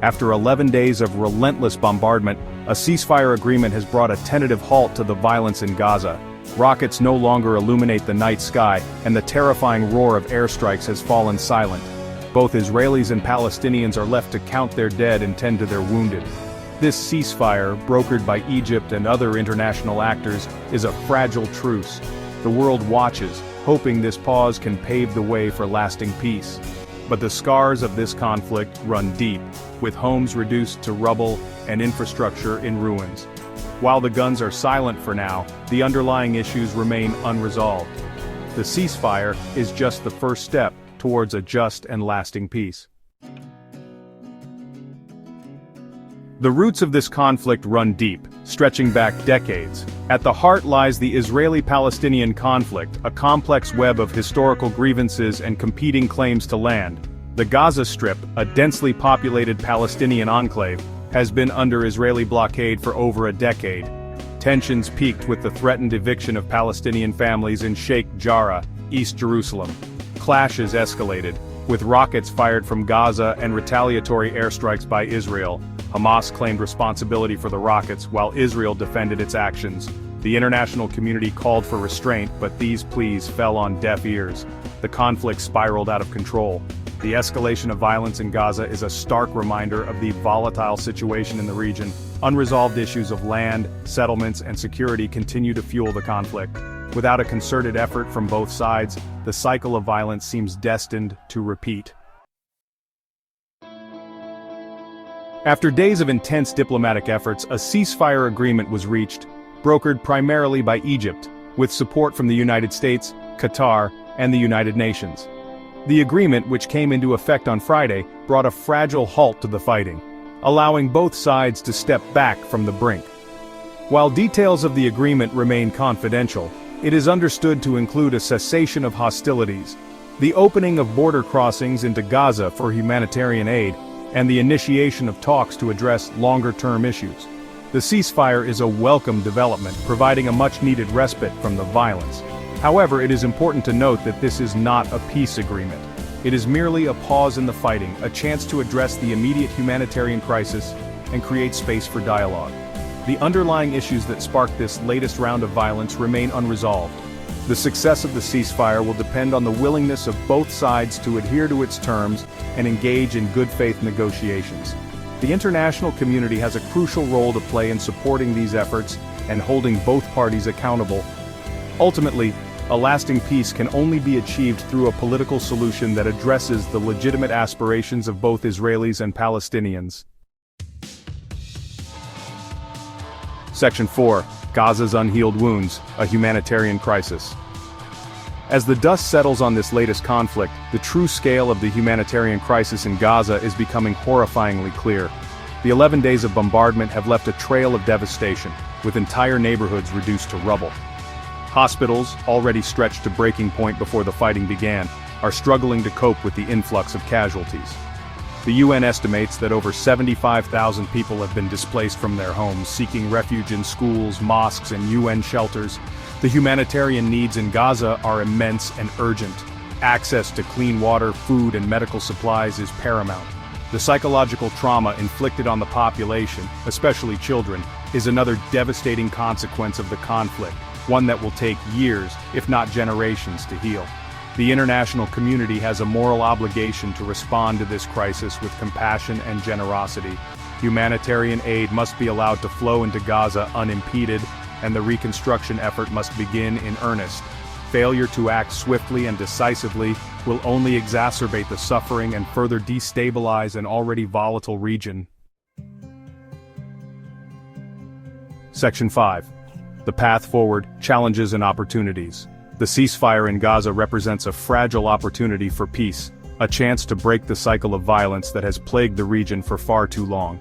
After 11 days of relentless bombardment, a ceasefire agreement has brought a tentative halt to the violence in Gaza. Rockets no longer illuminate the night sky, and the terrifying roar of airstrikes has fallen silent. Both Israelis and Palestinians are left to count their dead and tend to their wounded. This ceasefire, brokered by Egypt and other international actors, is a fragile truce. The world watches, hoping this pause can pave the way for lasting peace. But the scars of this conflict run deep, with homes reduced to rubble and infrastructure in ruins. While the guns are silent for now, the underlying issues remain unresolved. The ceasefire is just the first step towards a just and lasting peace. The roots of this conflict run deep, stretching back decades. At the heart lies the Israeli-Palestinian conflict, a complex web of historical grievances and competing claims to land. The Gaza Strip, a densely populated Palestinian enclave, has been under Israeli blockade for over a decade. Tensions peaked with the threatened eviction of Palestinian families in Sheikh Jarrah, East Jerusalem. Clashes escalated, with rockets fired from Gaza and retaliatory airstrikes by Israel. Hamas claimed responsibility for the rockets, while Israel defended its actions. The international community called for restraint, but these pleas fell on deaf ears. The conflict spiraled out of control. The escalation of violence in Gaza is a stark reminder of the volatile situation in the region. Unresolved issues of land, settlements, and security continue to fuel the conflict. Without a concerted effort from both sides, the cycle of violence seems destined to repeat. After days of intense diplomatic efforts, a ceasefire agreement was reached, brokered primarily by Egypt, with support from the United States, Qatar, and the United Nations. The agreement, which came into effect on Friday, brought a fragile halt to the fighting, allowing both sides to step back from the brink. While details of the agreement remain confidential, it is understood to include a cessation of hostilities, the opening of border crossings into Gaza for humanitarian aid, and the initiation of talks to address longer-term issues. The ceasefire is a welcome development, providing a much-needed respite from the violence. However, it is important to note that this is not a peace agreement. It is merely a pause in the fighting, a chance to address the immediate humanitarian crisis and create space for dialogue. The underlying issues that sparked this latest round of violence remain unresolved. The success of the ceasefire will depend on the willingness of both sides to adhere to its terms and engage in good faith negotiations. The international community has a crucial role to play in supporting these efforts and holding both parties accountable. Ultimately, a lasting peace can only be achieved through a political solution that addresses the legitimate aspirations of both Israelis and Palestinians. Section 4. Gaza's Unhealed Wounds, a Humanitarian Crisis. As the dust settles on this latest conflict, the true scale of the humanitarian crisis in Gaza is becoming horrifyingly clear. The 11 days of bombardment have left a trail of devastation, with entire neighborhoods reduced to rubble. Hospitals, already stretched to breaking point before the fighting began, are struggling to cope with the influx of casualties. The UN estimates that over 75,000 people have been displaced from their homes, seeking refuge in schools, mosques, and UN shelters. The humanitarian needs in Gaza are immense and urgent. Access to clean water, food, and medical supplies is paramount. The psychological trauma inflicted on the population, especially children, is another devastating consequence of the conflict, one that will take years, if not generations, to heal. The international community has a moral obligation to respond to this crisis with compassion and generosity. Humanitarian aid must be allowed to flow into Gaza unimpeded, and the reconstruction effort must begin in earnest. Failure to act swiftly and decisively will only exacerbate the suffering and further destabilize an already volatile region. Section 5. The Path Forward, Challenges and Opportunities. The ceasefire in Gaza represents a fragile opportunity for peace, a chance to break the cycle of violence that has plagued the region for far too long.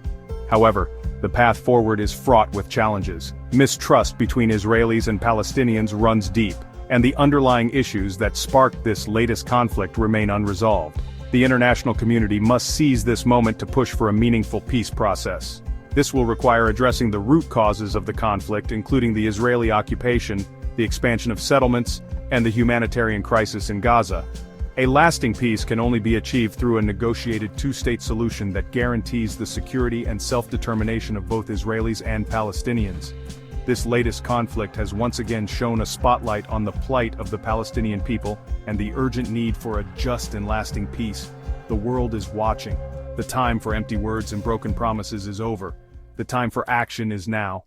However, the path forward is fraught with challenges. Mistrust between Israelis and Palestinians runs deep, and the underlying issues that sparked this latest conflict remain unresolved. The international community must seize this moment to push for a meaningful peace process. This will require addressing the root causes of the conflict, including the Israeli occupation, the expansion of settlements, and the humanitarian crisis in Gaza. A lasting peace can only be achieved through a negotiated two-state solution that guarantees the security and self-determination of both Israelis and Palestinians. This latest conflict has once again shone a spotlight on the plight of the Palestinian people and the urgent need for a just and lasting peace. The world is watching. The time for empty words and broken promises is over. The time for action is now.